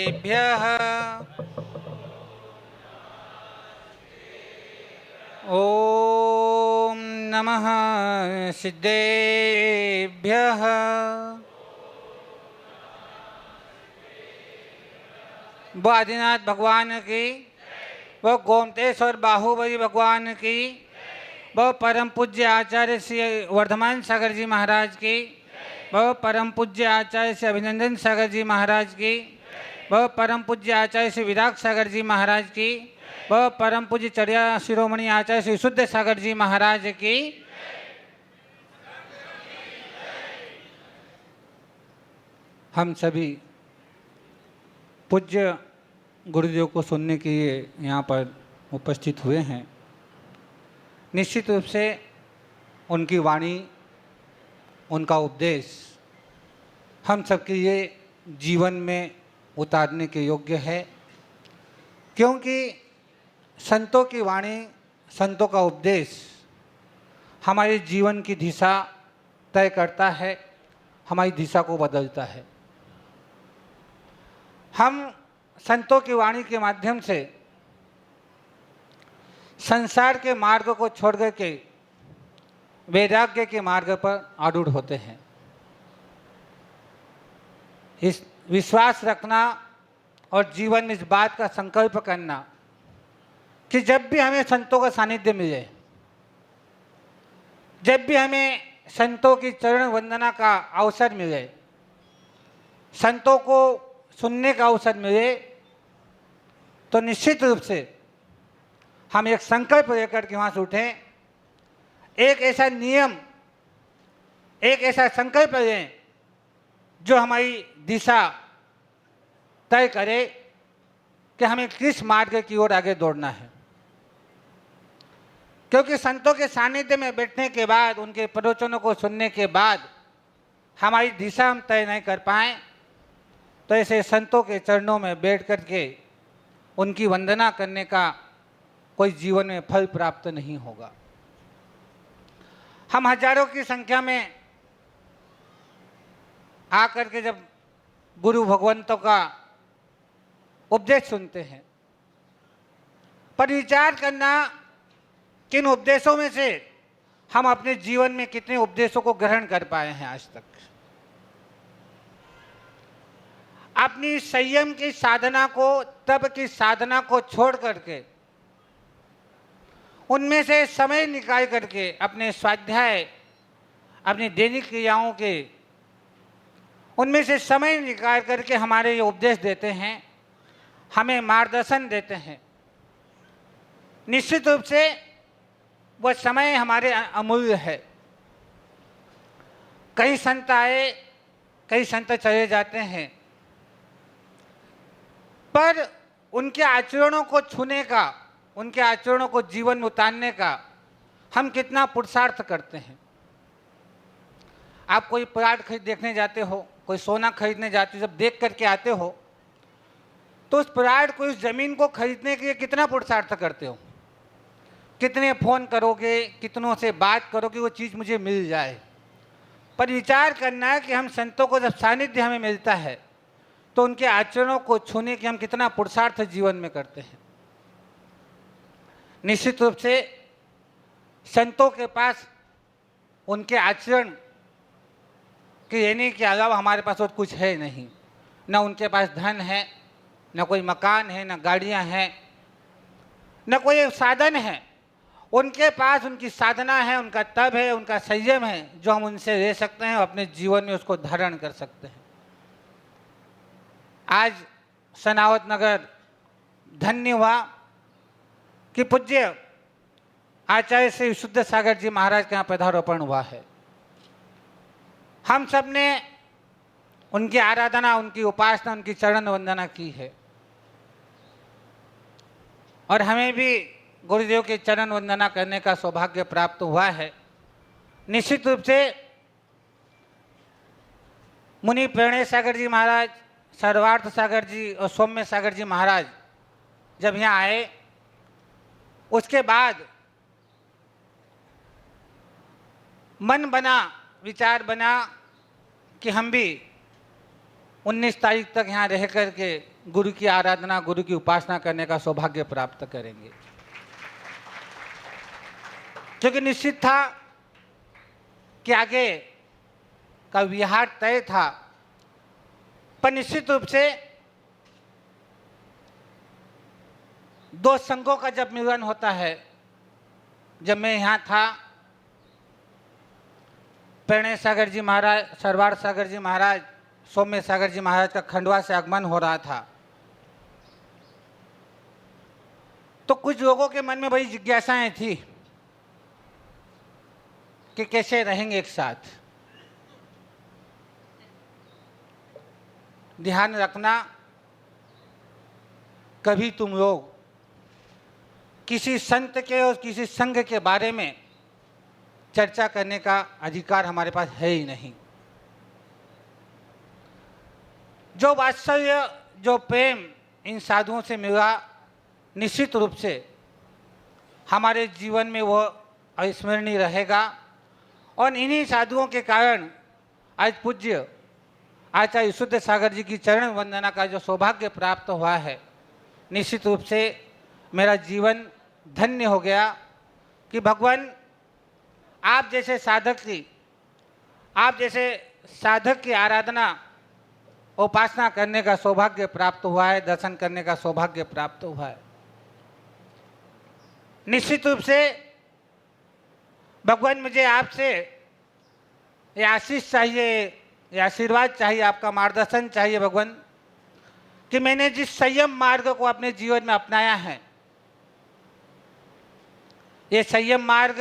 सिद्धेभ्यः ॐ नमः सिद्धेभ्यः। वो आदिनाथ भगवान की, वो गोमतेश्वर बाहुबली भगवान की, वो परम पूज्य आचार्य श्री वर्धमान सागर जी महाराज की, वो परम पूज्य आचार्य श्री अभिनंदन सागर जी महाराज की, वो परम पूज्य आचार्य श्री विराग सागर जी महाराज की, वो परम पूज्य चढ़िया शिरोमणि आचार्य श्री शुद्ध सागर जी महाराज की। हम सभी पूज्य गुरुदेव को सुनने के लिए यहाँ पर उपस्थित हुए हैं। निश्चित रूप से उनकी वाणी, उनका उपदेश हम सबके लिए जीवन में उतारने के योग्य है, क्योंकि संतों की वाणी, संतों का उपदेश हमारे जीवन की दिशा तय करता है, हमारी दिशा को बदलता है। हम संतों की वाणी के माध्यम से संसार के मार्ग को छोड़ करके वैराग्य के मार्ग पर आरूढ़ होते हैं। इस विश्वास रखना और जीवन में इस बात का संकल्प करना कि जब भी हमें संतों का सानिध्य मिले, जब भी हमें संतों की चरण वंदना का अवसर मिले, संतों को सुनने का अवसर मिले, तो निश्चित रूप से हम एक संकल्प लेकर के वहाँ से उठें, एक ऐसा नियम, एक ऐसा संकल्प लें जो हमारी दिशा तय करे कि हमें किस मार्ग की ओर आगे दौड़ना है। क्योंकि संतों के सानिध्य में बैठने के बाद, उनके प्रवचनों को सुनने के बाद हमारी दिशा हम तय नहीं कर पाएँ, तो ऐसे संतों के चरणों में बैठ कर के उनकी वंदना करने का कोई जीवन में फल प्राप्त नहीं होगा। हम हजारों की संख्या में आकर के जब गुरु भगवंतों का उपदेश सुनते हैं, पर विचार करना कि इन उपदेशों में से हम अपने जीवन में कितने उपदेशों को ग्रहण कर पाए हैं आज तक। अपनी संयम की साधना को, तप की साधना को छोड़ करके, उनमें से समय निकाल करके अपने स्वाध्याय, अपनी दैनिक क्रियाओं के उनमें से समय निकाल करके हमारे ये उपदेश देते हैं, हमें मार्गदर्शन देते हैं। निश्चित रूप से वह समय हमारे अमूल्य है। कई संत आए, कई संत चले जाते हैं, पर उनके आचरणों को छूने का, उनके आचरणों को जीवन में उतारने का हम कितना पुरुषार्थ करते हैं। आप कोई प्लाट खरीद देखने जाते हो, कोई सोना खरीदने जाते हो, जब देख करके आते हो तो उस प्लाट को, उस ज़मीन को खरीदने के लिए कितना पुरुषार्थ करते हो, कितने फ़ोन करोगे, कितनों से बात करोगे वो चीज़ मुझे मिल जाए। पर विचार करना है कि हम संतों को जब सानिध्य हमें मिलता है तो उनके आचरणों को छूने की हम कितना पुरुषार्थ जीवन में करते हैं। निश्चित रूप से संतों के पास उनके आचरण के रहने के अलावा हमारे पास और कुछ है नहीं। न उनके पास धन है, न कोई मकान है, न गाड़ियां हैं, न कोई साधन है। उनके पास उनकी साधना है, उनका तप है, उनका संयम है, जो हम उनसे ले सकते हैं और अपने जीवन में उसको धारण कर सकते हैं। आज सनावत नगर धन्य हुआ कि पूज्य आचार्य श्री शुद्ध सागर जी महाराज के यहाँ पौधारोपण हुआ है। हम सब ने उनकी आराधना, उनकी उपासना, उनकी चरण वंदना की है, और हमें भी गुरुदेव के चरण वंदना करने का सौभाग्य प्राप्त हुआ है। निश्चित रूप से मुनि प्रणय सागर जी महाराज, सर्वार्थ सागर जी और सौम्य सागर जी महाराज जब यहाँ आए, उसके बाद मन बना, विचार बना कि हम भी 19 तारीख तक यहाँ रह कर के गुरु की आराधना, गुरु की उपासना करने का सौभाग्य प्राप्त करेंगे। क्योंकि निश्चित था कि आगे का विहार तय था, पर निश्चित रूप से दो संघों का जब मिलन होता है, जब मैं यहाँ था, प्रणय सागर जी महाराज, सरवार सागर जी महाराज, सौम्य सागर जी महाराज का खंडवा से आगमन हो रहा था, तो कुछ लोगों के मन में बड़ी जिज्ञासाएं थी कि कैसे रहेंगे एक साथ। ध्यान रखना, कभी तुम लोग किसी संत के और किसी संघ के बारे में चर्चा करने का अधिकार हमारे पास है ही नहीं। जो वात्सल्य, जो प्रेम इन साधुओं से मिला, निश्चित रूप से हमारे जीवन में वो अविस्मरणीय रहेगा। और इन्हीं साधुओं के कारण आज पूज्य आचार्य शुद्ध सागर जी की चरण वंदना का जो सौभाग्य प्राप्त हुआ है, निश्चित रूप से मेरा जीवन धन्य हो गया कि भगवान आप जैसे साधक की आराधना, उपासना करने का सौभाग्य प्राप्त हुआ है, दर्शन करने का सौभाग्य प्राप्त हुआ है। निश्चित रूप से भगवान, मुझे आपसे ये आशीष चाहिए, ये आशीर्वाद चाहिए, आपका मार्गदर्शन चाहिए भगवान, कि मैंने जिस संयम मार्ग को अपने जीवन में अपनाया है, ये संयम मार्ग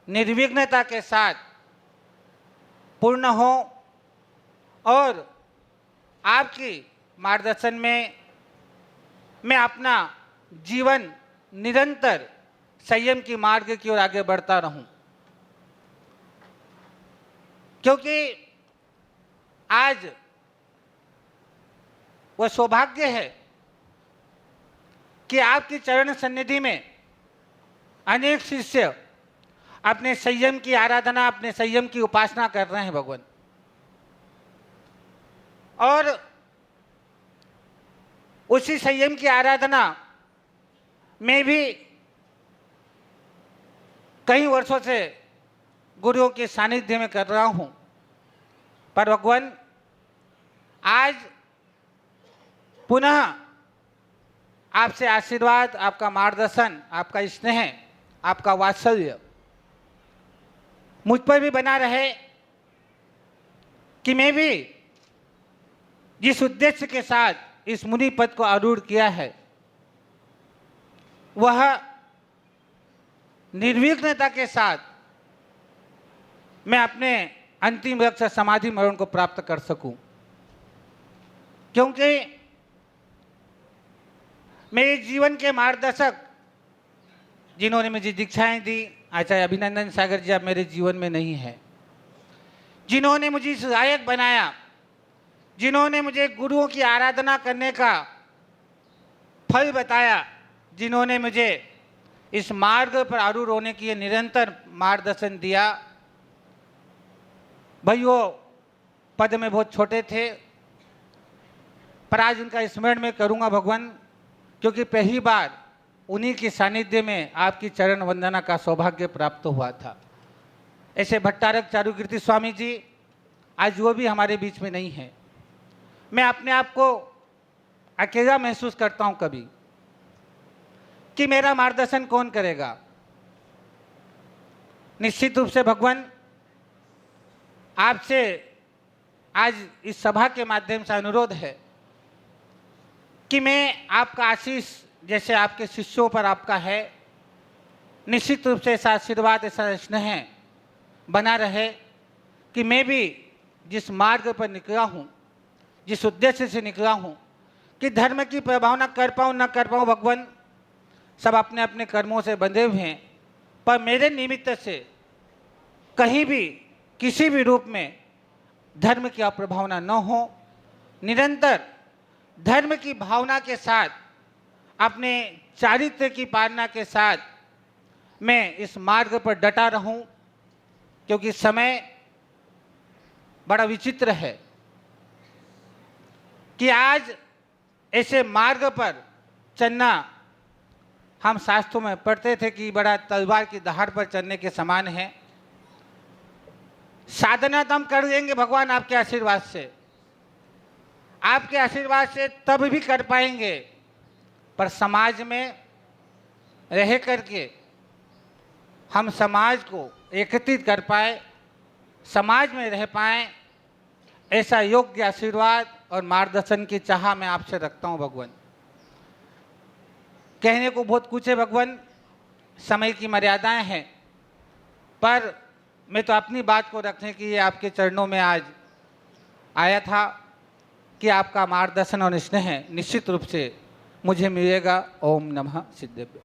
निर्विघ्नता के साथ पूर्ण हो और आपकी मार्गदर्शन में मैं अपना जीवन निरंतर संयम की मार्ग की ओर आगे बढ़ता रहूं। क्योंकि आज वह सौभाग्य है कि आपकी चरण सन्निधि में अनेक शिष्य अपने संयम की आराधना, अपने संयम की उपासना कर रहे हैं भगवान। और उसी संयम की आराधना मैं भी कई वर्षों से गुरुओं के सानिध्य में कर रहा हूं, पर भगवान आज पुनः आपसे आशीर्वाद, आपका मार्गदर्शन, आपका स्नेह, आपका वात्सल्य मुझ पर भी बना रहे कि मैं भी जिस उद्देश्य के साथ इस मुनि पद को आरूढ़ किया है, वह निर्विघ्नता के साथ मैं अपने अंतिम लक्ष्य समाधि मरण को प्राप्त कर सकूं। क्योंकि मेरे जीवन के मार्गदर्शक जिन्होंने मुझे दीक्षाएं दी, आचार्य अभिनंदन सागर जी अब मेरे जीवन में नहीं है। जिन्होंने मुझे इस लायक बनाया, जिन्होंने मुझे गुरुओं की आराधना करने का फल बताया, जिन्होंने मुझे इस मार्ग पर आरूढ़ होने की निरंतर मार्गदर्शन दिया, भाई वो पद में बहुत छोटे थे, पर आज उनका स्मरण मैं करूंगा भगवान, क्योंकि पहली बार उन्हीं के सानिध्य में आपकी चरण वंदना का सौभाग्य प्राप्त हुआ था। ऐसे भट्टारक चारुकीर्ति स्वामी जी आज वो भी हमारे बीच में नहीं है। मैं अपने आप को अकेला महसूस करता हूं कभी कि मेरा मार्गदर्शन कौन करेगा। निश्चित रूप से भगवान आपसे आज इस सभा के माध्यम से अनुरोध है कि मैं आपका आशीष जैसे आपके शिष्यों पर आपका है, निश्चित रूप से ऐसा आशीर्वाद, ऐसा स्नेह बना रहे कि मैं भी जिस मार्ग पर निकला हूँ, जिस उद्देश्य से निकला हूँ कि धर्म की प्रभावना कर पाऊँ न कर पाऊँ, भगवान सब अपने अपने कर्मों से बंधे हुए हैं, पर मेरे निमित्त से कहीं भी किसी भी रूप में धर्म की अप्रभावना न हो, निरंतर धर्म की भावना के साथ, अपने चारित्र की पालना के साथ मैं इस मार्ग पर डटा रहूं। क्योंकि समय बड़ा विचित्र है। कि आज ऐसे मार्ग पर चलना हम शास्त्रों में पढ़ते थे कि बड़ा तलवार की दहाड़ पर चलने के समान है। साधना तो हम कर देंगे भगवान आपके आशीर्वाद से, आपके आशीर्वाद से तब भी कर पाएंगे, पर समाज में रह करके हम समाज को एकत्रित कर पाए, समाज में रह पाए, ऐसा योग्य आशीर्वाद और मार्गदर्शन की चाह मैं आपसे रखता हूं भगवान। कहने को बहुत कुछ है भगवान, समय की मर्यादाएं हैं, पर मैं तो अपनी बात को रखने के लिए आपके चरणों में आज आया था कि आपका मार्गदर्शन और स्नेह निश्चित रूप से मुझे मिलेगा। ओम नमः सिद्धेभ्यो।